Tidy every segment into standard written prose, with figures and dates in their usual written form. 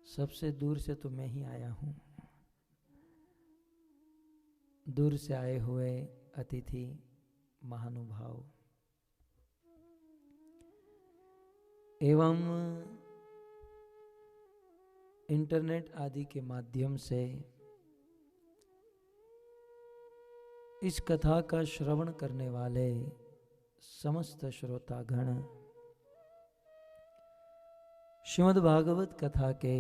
सबसे दूर से तो मैं ही आया हूं। दूर से आए हुए अतिथि महानुभाव एवं इंटरनेट आदि के माध्यम से इस कथा का श्रवण करने वाले समस्त श्रोतागण श्रीमद् भागवत कथा के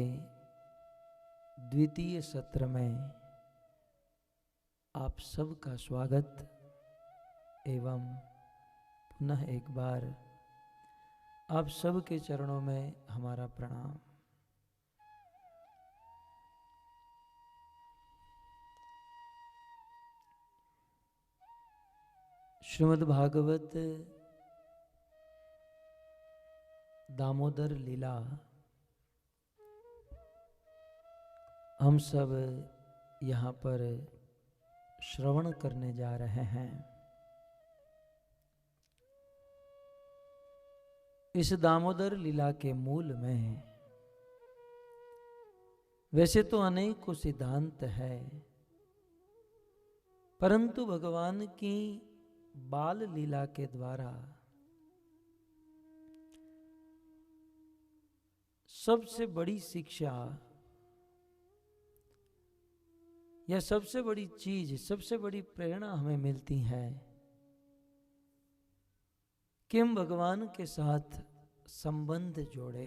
द्वितीय सत्र में आप सबका स्वागत एवं पुनः एक बार आप सबके चरणों में हमारा प्रणाम। श्रीमद् भागवत दामोदर लीला हम सब यहाँ पर श्रवण करने जा रहे हैं। इस दामोदर लीला के मूल में वैसे तो अनेकों सिद्धांत है, परंतु भगवान की बाल लीला के द्वारा सबसे बड़ी शिक्षा या सबसे बड़ी चीज, सबसे बड़ी प्रेरणा हमें मिलती है कि हम भगवान के साथ संबंध जोड़े।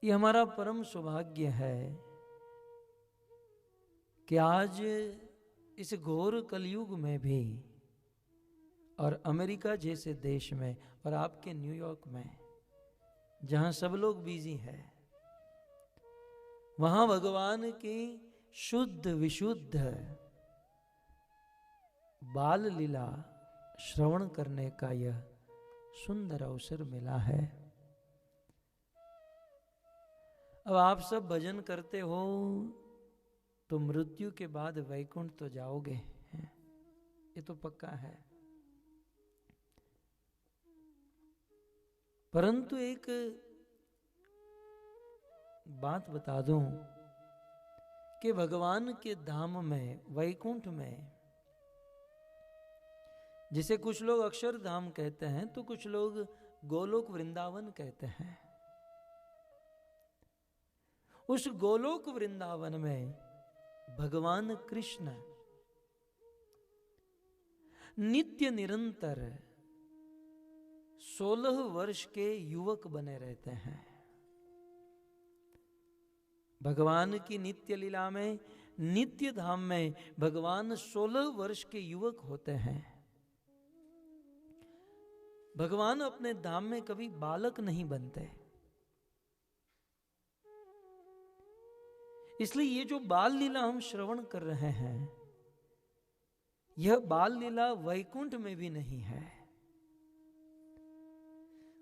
ये हमारा परम सौभाग्य है कि आज इस घोर कलयुग में भी और अमेरिका जैसे देश में और आपके न्यूयॉर्क में जहां सब लोग बिजी हैं, वहां भगवान की शुद्ध विशुद्ध बाल लीला श्रवण करने का यह सुंदर अवसर मिला है। अब आप सब भजन करते हो तो मृत्यु के बाद वैकुंठ तो जाओगे, ये तो पक्का है। परंतु एक बात बता दूं कि भगवान के धाम में, वैकुंठ में, जिसे कुछ लोग अक्षरधाम कहते हैं तो कुछ लोग गोलोक वृंदावन कहते हैं। उस गोलोक वृंदावन में भगवान कृष्ण नित्य निरंतर 16 वर्ष के युवक बने रहते हैं। भगवान की नित्य लीला में, नित्य धाम में भगवान 16 वर्ष के युवक होते हैं। भगवान अपने धाम में कभी बालक नहीं बनते। इसलिए ये जो बाल लीला हम श्रवण कर रहे हैं, यह बाल लीला वैकुंठ में भी नहीं है।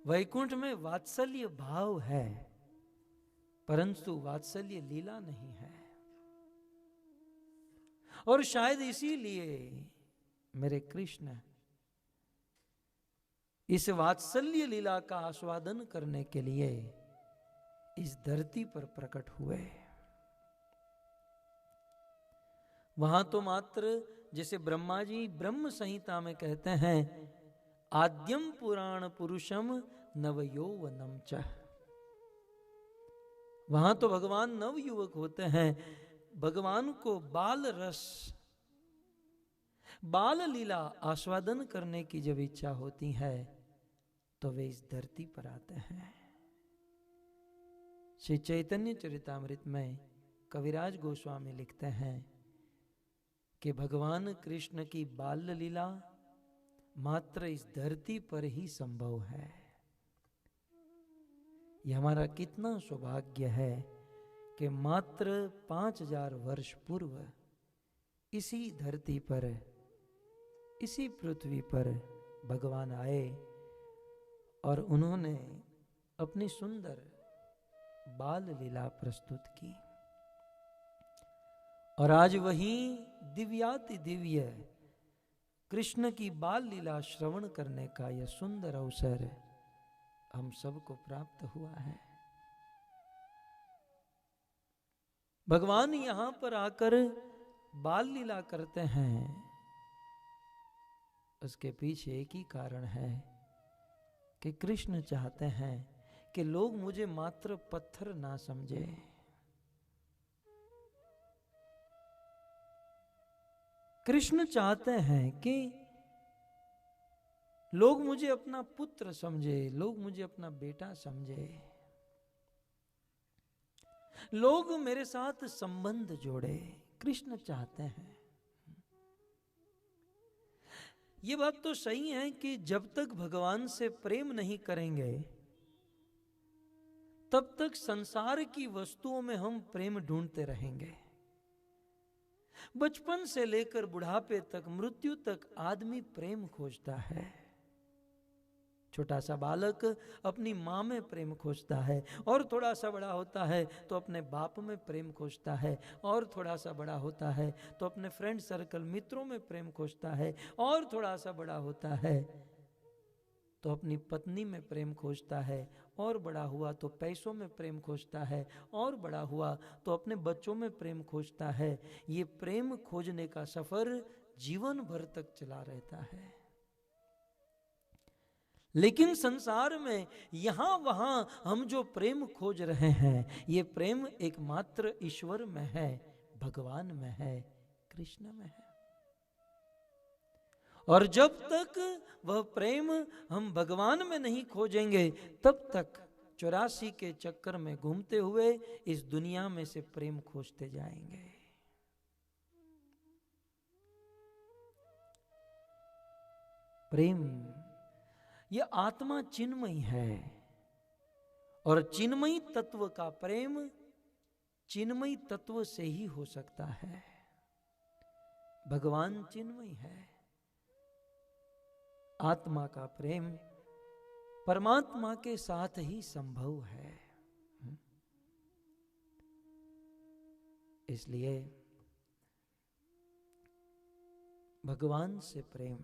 वैकुंठ में वात्सल्य भाव है, परंतु वात्सल्य लीला नहीं है। और शायद इसीलिए मेरे कृष्ण इस वात्सल्य लीला का आस्वादन करने के लिए इस धरती पर प्रकट हुए। वहां तो मात्र जैसे ब्रह्मा जी ब्रह्म संहिता में कहते हैं, आद्यम पुराण पुरुषम नवयौवनम च। वहां तो भगवान नव युवक होते हैं। भगवान को बाल रस, बाल लीला आस्वादन करने की जब इच्छा होती है तो वे इस धरती पर आते हैं। श्री चैतन्य चरितामृत में कविराज गोस्वामी लिखते हैं कि भगवान कृष्ण की बाल लीला मात्र इस धरती पर ही संभव है। यह हमारा कितना सौभाग्य है कि मात्र 5000 वर्ष पूर्व इसी धरती पर, इसी पृथ्वी पर भगवान आए और उन्होंने अपनी सुंदर बाल लीला प्रस्तुत की। और आज वही दिव्याति दिव्य कृष्ण की बाल लीला श्रवण करने का यह सुंदर अवसर हम सबको प्राप्त हुआ है। भगवान यहां पर आकर बाल लीला करते हैं, उसके पीछे एक ही कारण है कि कृष्ण चाहते हैं कि लोग मुझे मात्र पत्थर ना समझे। कृष्ण चाहते हैं कि लोग मुझे अपना पुत्र समझे, लोग मुझे अपना बेटा समझे, लोग मेरे साथ संबंध जोड़े। कृष्ण चाहते हैं। ये बात तो सही है कि जब तक भगवान से प्रेम नहीं करेंगे तब तक संसार की वस्तुओं में हम प्रेम ढूंढते रहेंगे। बचपन से लेकर बुढ़ापे तक, मृत्यु तक आदमी प्रेम खोजता है। छोटा सा बालक अपनी माँ में प्रेम खोजता है, और थोड़ा सा बड़ा होता है तो अपने बाप में प्रेम खोजता है, और थोड़ा सा बड़ा होता है तो अपने फ्रेंड सर्कल, मित्रों में प्रेम खोजता है, और थोड़ा सा बड़ा होता है तो अपनी पत्नी में प्रेम खोजता है, और बड़ा हुआ तो पैसों में प्रेम खोजता है, और बड़ा हुआ तो अपने बच्चों में प्रेम खोजता है। ये प्रेम खोजने का सफर जीवन भर तक चला रहता है। लेकिन संसार में यहां वहां हम जो प्रेम खोज रहे हैं, ये प्रेम एकमात्र ईश्वर में है, भगवान में है, कृष्ण में है। और जब तक वह प्रेम हम भगवान में नहीं खोजेंगे तब तक 84 के चक्कर में घूमते हुए इस दुनिया में से प्रेम खोजते जाएंगे। प्रेम, यह आत्मा चिन्मयी है, और चिन्मयी तत्व का प्रेम चिन्मयी तत्व से ही हो सकता है। भगवान चिन्मयी है, आत्मा का प्रेम परमात्मा के साथ ही संभव है। इसलिए भगवान से प्रेम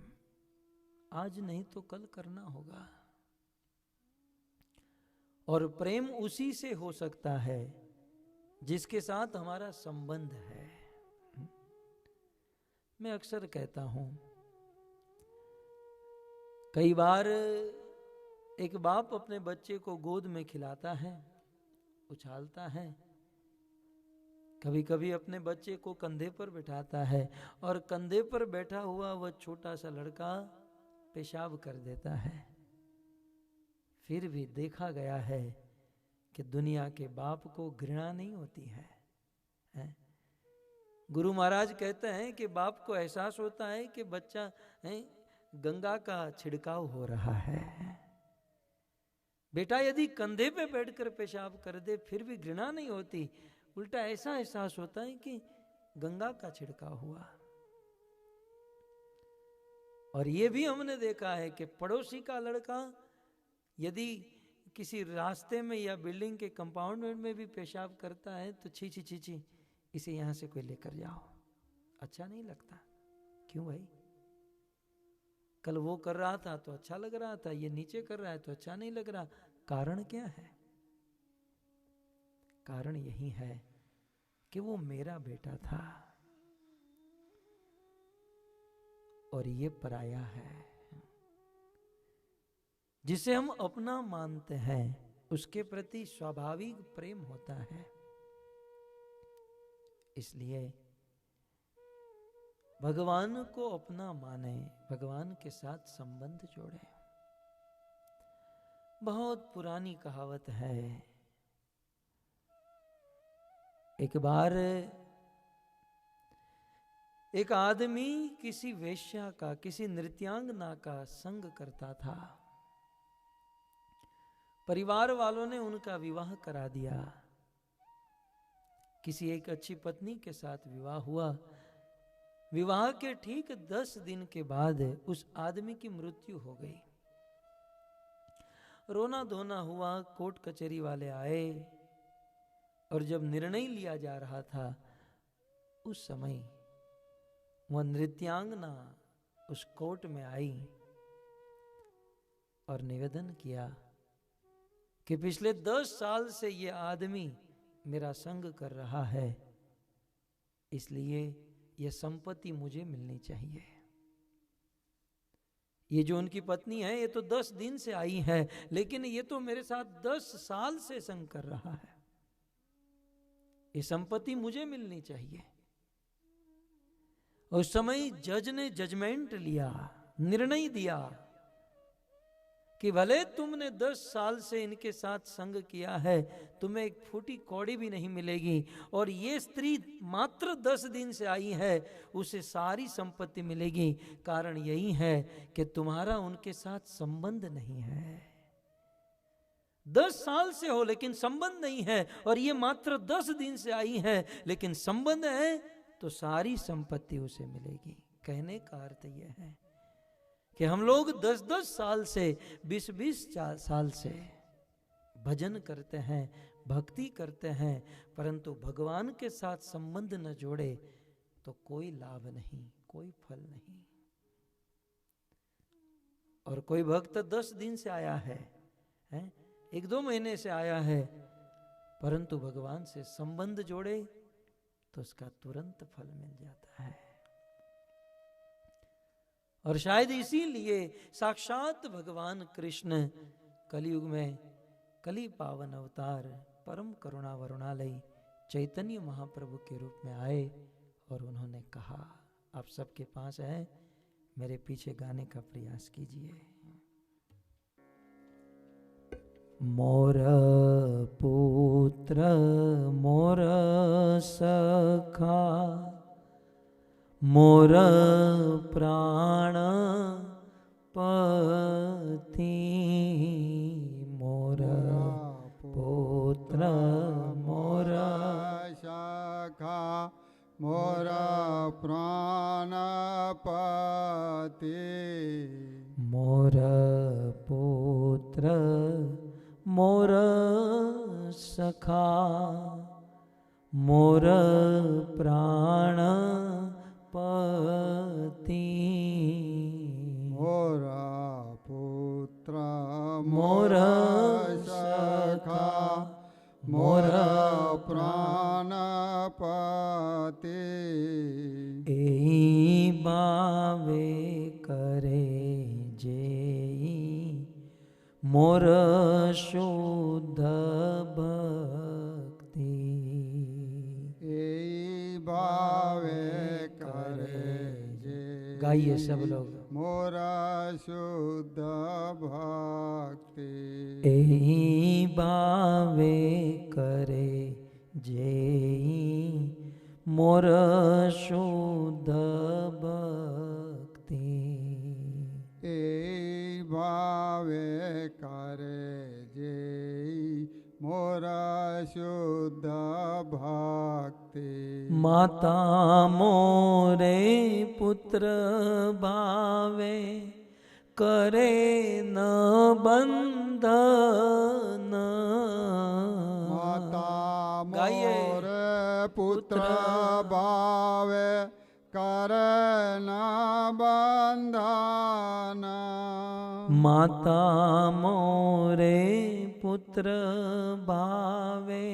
आज नहीं तो कल करना होगा, और प्रेम उसी से हो सकता है जिसके साथ हमारा संबंध है। मैं अक्सर कहता हूं, कई बार एक बाप अपने बच्चे को गोद में खिलाता है, उछालता है, कभी कभी अपने बच्चे को कंधे पर बिठाता है, और कंधे पर बैठा हुआ वह छोटा सा लड़का पेशाब कर देता है। फिर भी देखा गया है कि दुनिया के बाप को घृणा नहीं होती है? गुरु महाराज कहते हैं कि बाप को एहसास होता है कि बच्चा गंगा का छिड़काव हो रहा है। बेटा यदि कंधे पे बैठकर पेशाब कर दे फिर भी घृणा नहीं होती, उल्टा ऐसा एहसास होता है कि गंगा का छिड़काव हुआ। और ये भी हमने देखा है कि पड़ोसी का लड़का यदि किसी रास्ते में या बिल्डिंग के कंपाउंड में भी पेशाब करता है तो छी छी छी छी, इसे यहां से कोई लेकर जाओ, अच्छा नहीं लगता। क्यों भाई? कल वो कर रहा था तो अच्छा लग रहा था, ये नीचे कर रहा है तो अच्छा नहीं लग रहा। कारण क्या है? कारण यही है कि वो मेरा बेटा था और ये पराया है। जिसे हम अपना मानते हैं उसके प्रति स्वाभाविक प्रेम होता है। इसलिए भगवान को अपना माने, भगवान के साथ संबंध जोड़े। बहुत पुरानी कहावत है, एक बार एक आदमी किसी वेश्या का, किसी नृत्यांगना का संग करता था। परिवार वालों ने उनका विवाह करा दिया। किसी एक अच्छी पत्नी के साथ विवाह हुआ। विवाह के ठीक 10 दिन के बाद उस आदमी की मृत्यु हो गई। रोना धोना हुआ, कोर्ट कचहरी वाले आए, और जब निर्णय लिया जा रहा था उस समय वह नृत्यांगना उस कोर्ट में आई और निवेदन किया कि पिछले 10 साल से ये आदमी मेरा संग कर रहा है, इसलिए ये संपत्ति मुझे मिलनी चाहिए। ये जो उनकी पत्नी है ये तो 10 दिन से आई है, लेकिन ये तो मेरे साथ 10 साल से संग कर रहा है, ये संपत्ति मुझे मिलनी चाहिए। उस समय जज ने जजमेंट लिया, निर्णय दिया कि भले तुमने 10 साल से इनके साथ संग किया है, तुम्हें एक फूटी कौड़ी भी नहीं मिलेगी, और ये स्त्री मात्र 10 दिन से आई है, उसे सारी संपत्ति मिलेगी। कारण यही है कि तुम्हारा उनके साथ संबंध नहीं है। 10 साल से हो लेकिन संबंध नहीं है, और ये मात्र 10 दिन से आई है लेकिन संबंध है, तो सारी संपत्ति उसे मिलेगी। कहने का अर्थ यह है कि हम लोग 10-10 साल से, 20-20 साल से भजन करते हैं, भक्ति करते हैं, परंतु भगवान के साथ संबंध न जोड़े तो कोई लाभ नहीं, कोई फल नहीं। और कोई भक्त 10 दिन से आया है, 1-2 महीने से आया है, परंतु भगवान से संबंध जोड़े तो उसका तुरंत फल मिल जाता है। और शायद इसीलिए साक्षात भगवान कृष्ण कलयुग में कली पावन अवतार परम करुणा वरुणालय चैतन्य महाप्रभु के रूप में आए, और उन्होंने कहा, आप सबके पास है, मेरे पीछे गाने का प्रयास कीजिए। मोर पुत्र मोर सखा, मोर प्राण पति, मोर पुत्र मोर सखा, मोर प्राण पति, मोर पुत्र मोर सखा, मोर प्राण पति, मोर पुत्र मोर सखा, मोर प्राण पति, एई बावे करे जेई मोर शुद्ध भक्ति, एई बावे करे जे। गाइए सब लोग। मोर शुद्ध भक्ति, एई बावे करे जेई मोर शुद्ध भक्ति, एई भावे करे जे मोर शुद्ध भक्ति, माता मोरे पुत्र भावे करे न बंधन, माता गाइए। मोर पुत्र भावे करे न बंधन, माता मोरे पुत्र भावे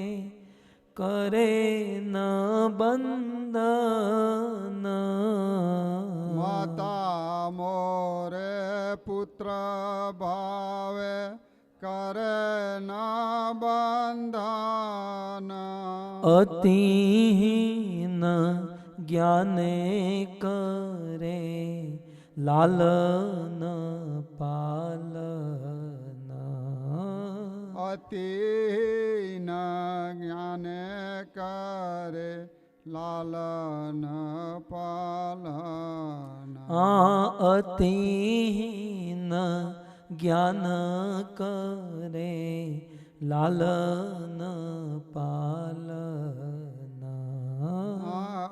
करे न बंधन, माता मोरे पुत्र भावे करे न बंधन, अतिहीन ज्ञाने करे लालन पालन, अतिहीन ज्ञान करे लालन पालन, अतिहीन ज्ञान करे लालन पालन,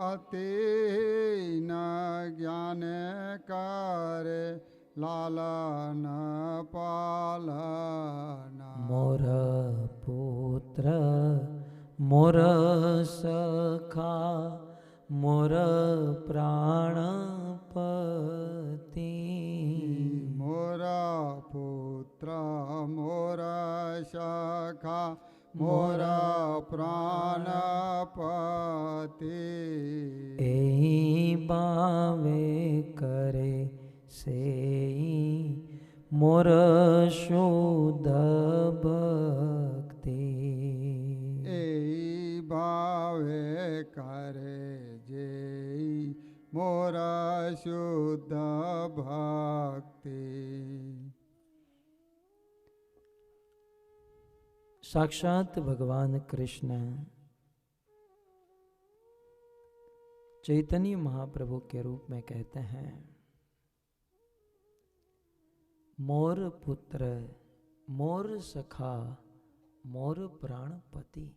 अतिहीन ज्ञान करे लालन पालन, मोर पुत्र मोर सखा, मोर प्राण पति, मोर पुत्र मोर सखा, सखा मोरा प्राणपति एहि बावे करे सेई मोर शुद्ध भक्ति। एहि भावे करे जेई मोरा शुद्ध भक्ति। साक्षात भगवान कृष्ण चैतन्य महाप्रभु के रूप में कहते हैं, मोर पुत्र मोर सखा मोर प्राणपति।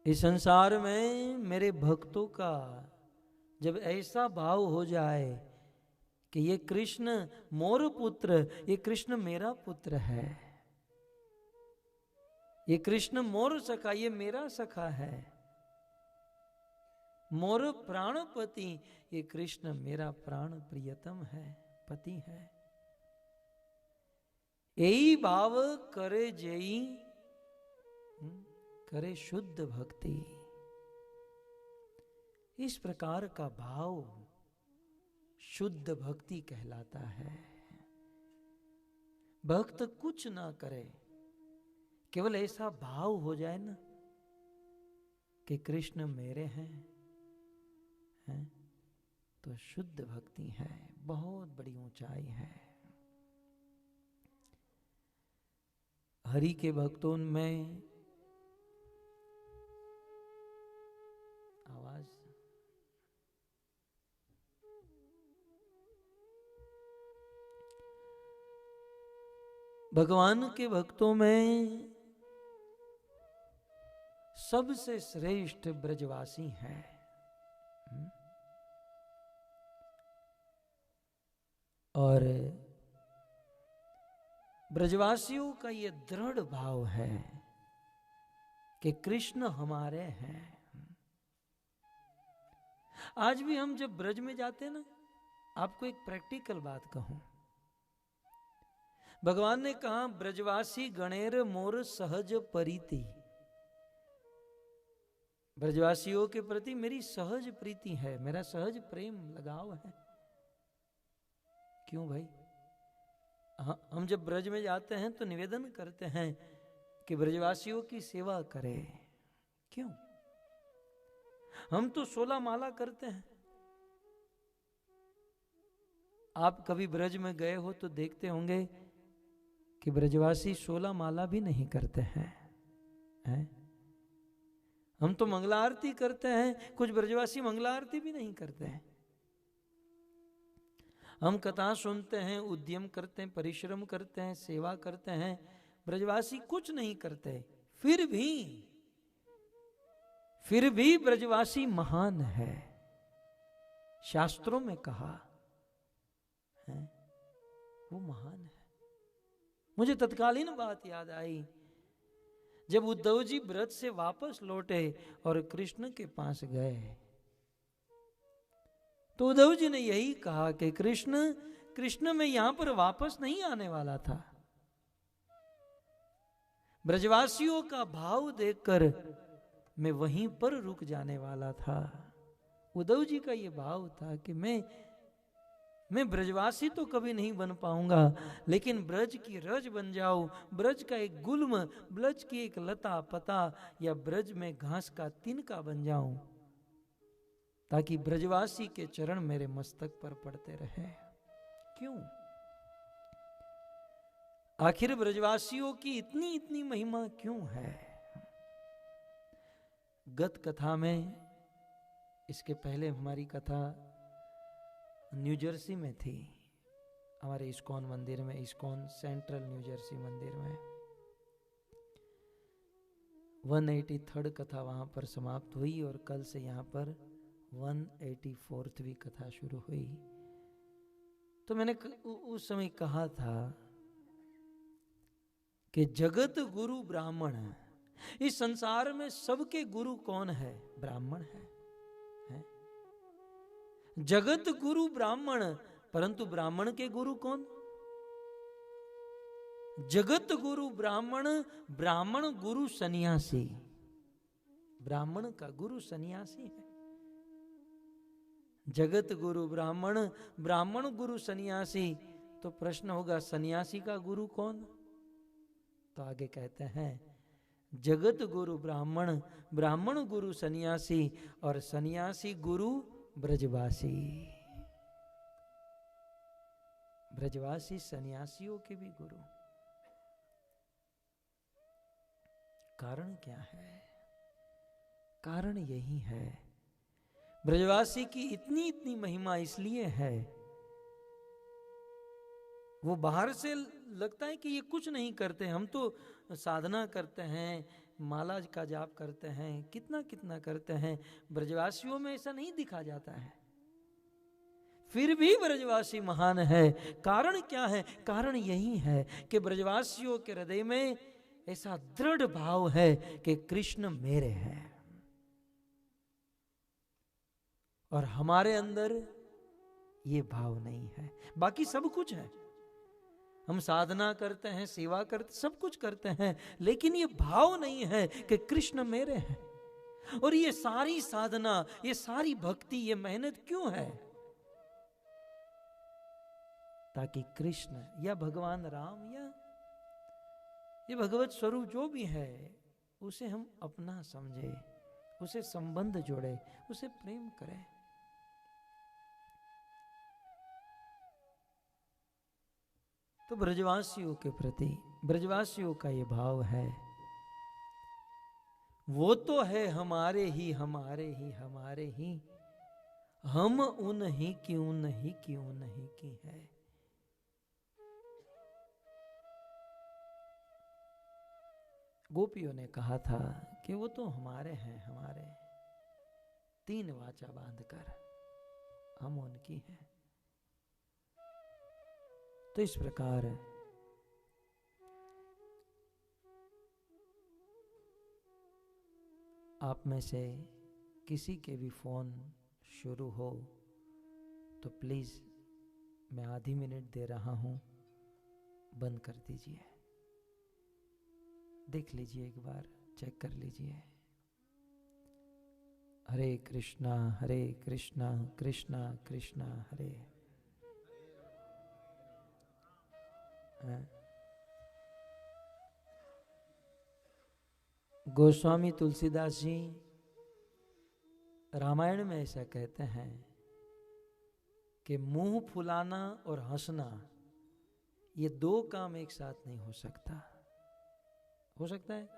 इस संसार में मेरे भक्तों का जब ऐसा भाव हो जाए कि ये कृष्ण मोर पुत्र, ये कृष्ण मेरा पुत्र है, ये कृष्ण मोर सखा, ये मेरा सखा है, मोर प्राणपति, ये कृष्ण मेरा प्राण प्रियतम है, पति है। यही भाव करे जेई करे शुद्ध भक्ति। इस प्रकार का भाव शुद्ध भक्ति कहलाता है। भक्त कुछ ना करे, केवल ऐसा भाव हो जाए ना कि कृष्ण मेरे हैं, तो शुद्ध भक्ति है, बहुत बड़ी ऊंचाई है। हरि के भक्तों में आवाज भगवान के भक्तों में सबसे श्रेष्ठ ब्रजवासी है। और ब्रजवासियों का ये दृढ़ भाव है कि कृष्ण हमारे हैं। आज भी हम जब ब्रज में जाते हैं ना, आपको एक प्रैक्टिकल बात कहूं, भगवान ने कहा ब्रजवासी गणेर मोर सहज प्रीति। ब्रजवासियों के प्रति मेरी सहज प्रीति है, मेरा सहज प्रेम लगाव है। क्यों भाई? हम जब ब्रज में जाते हैं तो निवेदन करते हैं कि ब्रजवासियों की सेवा करें। क्यों? हम तो 16 माला करते हैं। आप कभी ब्रज में गए हो तो देखते होंगे कि ब्रजवासी 16 माला भी नहीं करते हैं? हम तो मंगला आरती करते हैं, कुछ ब्रजवासी मंगला आरती भी नहीं करते हैं। हम कथा सुनते हैं, उद्यम करते हैं, परिश्रम करते हैं, सेवा करते हैं, ब्रजवासी कुछ नहीं करते। फिर भी ब्रजवासी महान है। शास्त्रों में कहा है वो महान है। मुझे तत्कालीन बात याद आई, जब उद्धव जी ब्रज से वापस लौटे और कृष्ण के पास गए तो उद्धव जी ने यही कहा कि कृष्ण मैं यहां पर वापस नहीं आने वाला था। ब्रजवासियों का भाव देखकर मैं वहीं पर रुक जाने वाला था। उद्धव जी का यह भाव था कि मैं ब्रजवासी तो कभी नहीं बन पाऊंगा, लेकिन ब्रज की रज बन जाऊं, ब्रज का एक गुल्म, ब्रज की एक लता पता या ब्रज में घास का तिनका बन जाऊं, ताकि ब्रजवासी के चरण मेरे मस्तक पर पड़ते रहे। क्यों? आखिर ब्रजवासियों की इतनी महिमा क्यों है? गत कथा में, इसके पहले हमारी कथा न्यू जर्सी में थी, हमारे इस्कॉन मंदिर में, इस्कॉन सेंट्रल न्यू जर्सी मंदिर में 183rd कथा वहां पर समाप्त हुई और कल से यहां पर 184वीं कथा शुरू हुई। तो मैंने उस समय कहा था कि जगत गुरु ब्राह्मण है। इस संसार में सबके गुरु कौन है? ब्राह्मण है। जगत गुरु ब्राह्मण, परंतु ब्राह्मण के गुरु कौन? जगत गुरु ब्राह्मण, ब्राह्मण गुरु सन्यासी। ब्राह्मण का गुरु सन्यासी है। जगत गुरु ब्राह्मण, ब्राह्मण गुरु सन्यासी। तो प्रश्न होगा सन्यासी का गुरु कौन? तो आगे कहते हैं जगत गुरु ब्राह्मण, ब्राह्मण गुरु सन्यासी, और सन्यासी गुरु ब्रजवासी। ब्रजवासी सन्यासियों के भी गुरु। कारण क्या है? कारण यही है, ब्रजवासी की इतनी इतनी महिमा इसलिए है, वो बाहर से लगता है कि ये कुछ नहीं करते, हम तो साधना करते हैं, माला का जाप करते हैं, कितना कितना करते हैं। ब्रजवासियों में ऐसा नहीं दिखा जाता है, फिर भी ब्रजवासी महान है। कारण क्या है? कारण यही है कि ब्रजवासियों के हृदय में ऐसा दृढ़ भाव है कि कृष्ण मेरे हैं, और हमारे अंदर ये भाव नहीं है। बाकी सब कुछ है, हम साधना करते हैं, सेवा करते, सब कुछ करते हैं, लेकिन ये भाव नहीं है कि कृष्ण मेरे हैं। और ये सारी साधना, ये सारी भक्ति, ये मेहनत क्यों है? ताकि कृष्ण या भगवान राम या ये भगवत स्वरूप जो भी है, उसे हम अपना समझे, उसे संबंध जोड़े, उसे प्रेम करें। तो ब्रजवासियों के प्रति ब्रजवासियों का ये भाव है, वो तो है हमारे ही हमारे ही हमारे ही, हम उन ही क्यों नहीं की है। गोपियों ने कहा था कि वो तो हमारे हैं, हमारे, तीन वाचा बांधकर हम उनकी हैं। तो इस प्रकार आप में से किसी के भी फोन शुरू हो तो प्लीज, मैं आधी मिनट दे रहा हूं, बंद कर दीजिए, देख लीजिए, एक बार चेक कर लीजिए। हरे कृष्णा कृष्णा कृष्णा हरे। गोस्वामी तुलसीदास जी रामायण में ऐसा कहते हैं कि मुंह फुलाना और हंसना, ये दो काम एक साथ नहीं हो सकता। हो सकता है?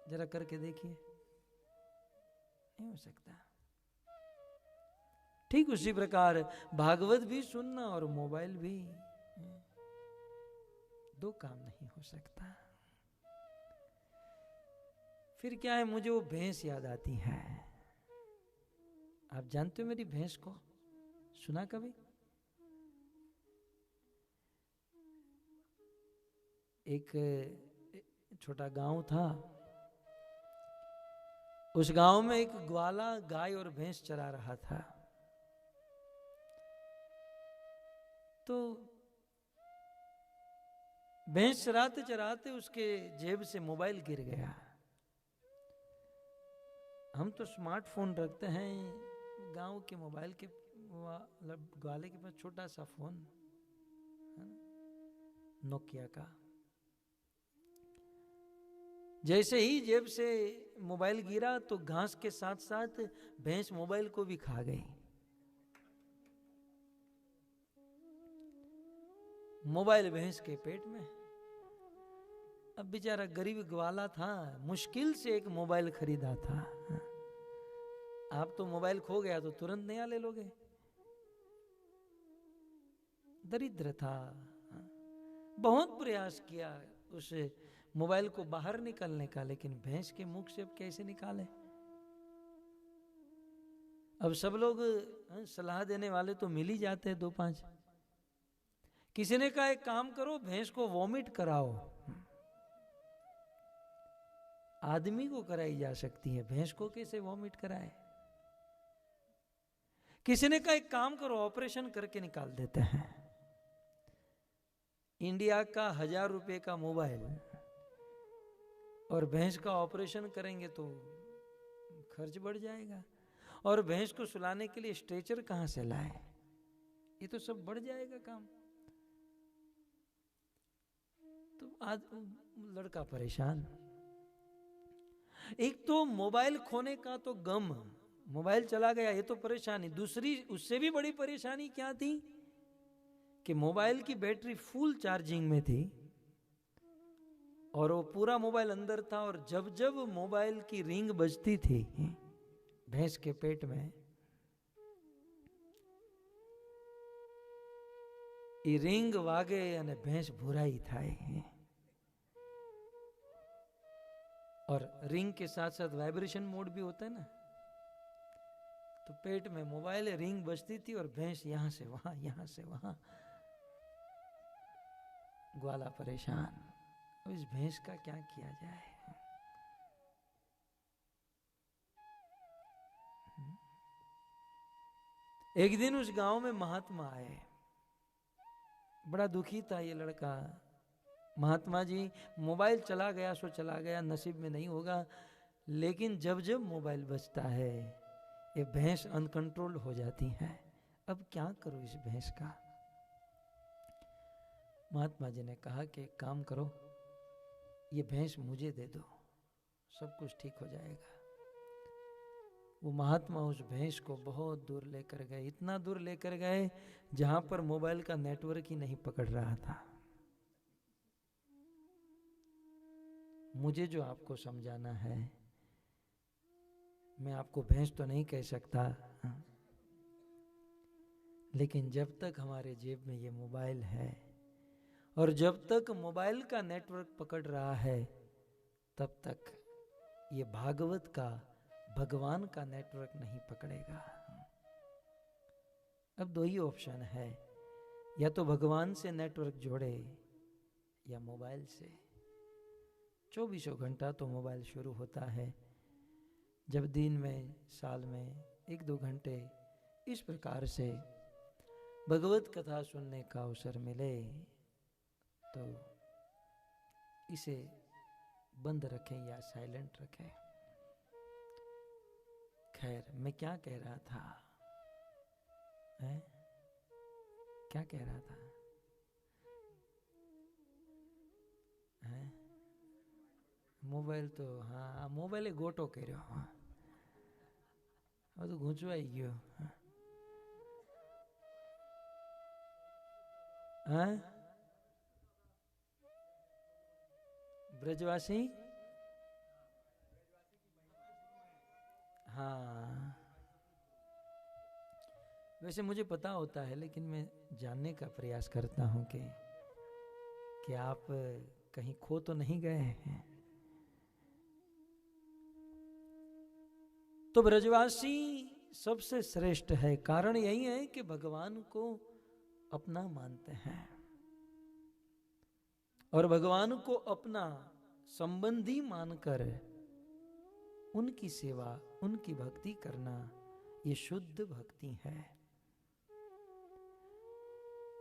जरा करके देखिए, नहीं हो सकता। ठीक उसी प्रकार भागवत भी सुनना और मोबाइल भी, दो काम नहीं हो सकता। फिर क्या है, मुझे वो भैंस याद आती है। आप जानते हो मेरी भैंस को? सुना कभी? एक छोटा गांव था, उस गांव में एक ग्वाला गाय और भैंस चरा रहा था। तो भैंस चराते चराते उसके जेब से मोबाइल गिर गया। हम तो स्मार्टफोन रखते हैं, गांव के मोबाइल के ग्वाले के पास छोटा सा फोन, नोकिया का। जैसे ही जेब से मोबाइल गिरा तो घास के साथ साथ भैंस मोबाइल को भी खा गई। मोबाइल भैंस के पेट में। अब बेचारा गरीब ग्वाला था, मुश्किल से एक मोबाइल खरीदा था। आप तो मोबाइल खो गया तो तुरंत नया ले लोगे। दरिद्र था, बहुत प्रयास किया उस मोबाइल को बाहर निकालने का, लेकिन भैंस के मुख से अब कैसे निकाले। अब सब लोग सलाह देने वाले तो मिल ही जाते हैं, दो पांच। किसी ने कहा एक काम करो, भैंस को वॉमिट कराओ। आदमी को कराई जा सकती है, भैंस को कैसे वॉमिट कराए। किसी ने कहा एक काम करो, ऑपरेशन करके निकाल देते हैं। इंडिया का 1000 रुपए का मोबाइल और भैंस का ऑपरेशन करेंगे तो खर्च बढ़ जाएगा, और भैंस को सुलाने के लिए स्ट्रेचर कहां से लाए, ये तो सब बढ़ जाएगा काम। तो आज लड़का परेशान। एक तो मोबाइल खोने का तो गम, मोबाइल चला गया ये तो परेशानी, दूसरी उससे भी बड़ी परेशानी क्या थी कि मोबाइल की बैटरी फुल चार्जिंग में थी और वो पूरा मोबाइल अंदर था, और जब जब मोबाइल की रिंग बजती थी भैंस के पेट में, ये रिंग वागे અને ભેંસ ભુરાઈ થાય, और रिंग के साथ साथ वाइब्रेशन मोड भी होता है ना, तो पेट में मोबाइल रिंग बजती थी और भैंस यहां से वहां यहां से वहां, ग्वाला परेशान। इस भैंस का क्या किया जाए। एक दिन उस गांव में महात्मा आए, बड़ा दुखी था ये लड़का। महात्मा जी, मोबाइल चला गया सो चला गया, नसीब में नहीं होगा, लेकिन जब जब मोबाइल बजता है ये भैंस अनकंट्रोल हो जाती है, अब क्या करूं इस भैंस का। महात्मा जी ने कहा कि एक काम करो, ये भैंस मुझे दे दो, सब कुछ ठीक हो जाएगा। वो महात्मा उस भैंस को बहुत दूर लेकर गए, इतना दूर लेकर गए जहां पर मोबाइल का नेटवर्क ही नहीं पकड़ रहा था। मुझे जो आपको समझाना है, मैं आपको भैंस तो नहीं कह सकता, लेकिन जब तक हमारे जेब में ये मोबाइल है और जब तक मोबाइल का नेटवर्क पकड़ रहा है, तब तक ये भागवत का, भगवान का नेटवर्क नहीं पकड़ेगा। अब दो ही ऑप्शन है, या तो भगवान से नेटवर्क जोड़े या मोबाइल से। 24 घंटा तो मोबाइल शुरू होता है, जब दिन में, साल में 1-2 घंटे इस प्रकार से भगवत कथा सुनने का अवसर मिले तो इसे बंद रखें या साइलेंट रखें। खैर, मैं क्या कह रहा था, है? क्या कह रहा था, है? मोबाइल तो हाँ, मोबाइल गोटो कर्यो, तो गूंचवाई गयो। हाँ, ब्रजवासी, हाँ, वैसे मुझे पता होता है, लेकिन मैं जानने का प्रयास करता हूं कि आप कहीं खो तो नहीं गए हैं। तो ब्रजवासी सबसे श्रेष्ठ है, कारण यही है कि भगवान को अपना मानते हैं और भगवान को अपना संबंधी मानकर उनकी सेवा, उनकी भक्ति करना, ये शुद्ध भक्ति है।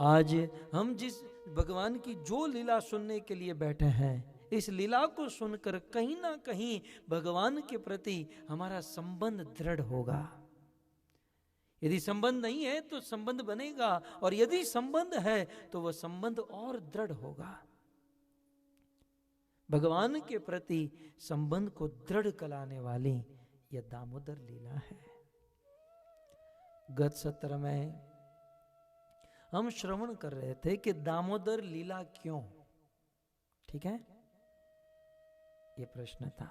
आज हम जिस भगवान की जो लीला सुनने के लिए बैठे हैं, इस लीला को सुनकर कहीं ना कहीं भगवान के प्रति हमारा संबंध दृढ़ होगा। यदि संबंध नहीं है तो संबंध बनेगा, और यदि संबंध है तो वह संबंध और दृढ़ होगा। भगवान के प्रति संबंध को दृढ़ कराने वाली यह दामोदर लीला है। गत सत्र में हम श्रवण कर रहे थे कि दामोदर लीला क्यों, ठीक है, यह प्रश्न था।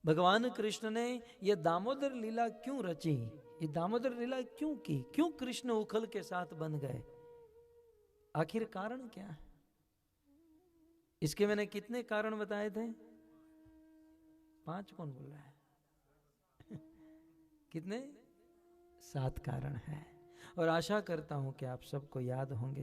भगवान कृष्ण ने यह दामोदर लीला क्यों रची, ये दामोदर लीला क्यों की, क्यों कृष्ण उखल के साथ बन गए, आखिर कारण क्या है। इसके मैंने कितने कारण बताए थे? 5, कौन बोल रहा है? कितने? 7 कारण है, और आशा करता हूं कि आप सबको याद होंगे